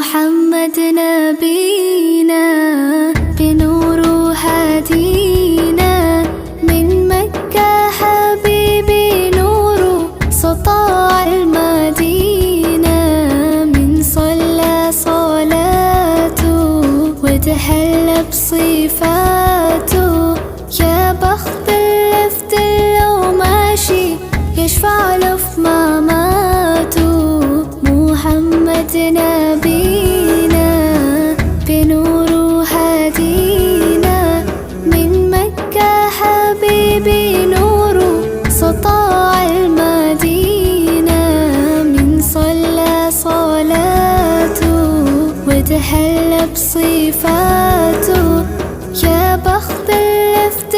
محمد نبينا بنور هدينا من مكة حبيبي نور سطاع المدينة من صلى صلاته وتحلى بصفاته يا بخت اللفت لو ماشي يشفع له في مماته محمد نبينا بنور هدينا من مكة حبيبي نور سطاع المدينة من صلى صلاته وتحلى بصفاته يا بخت اللفت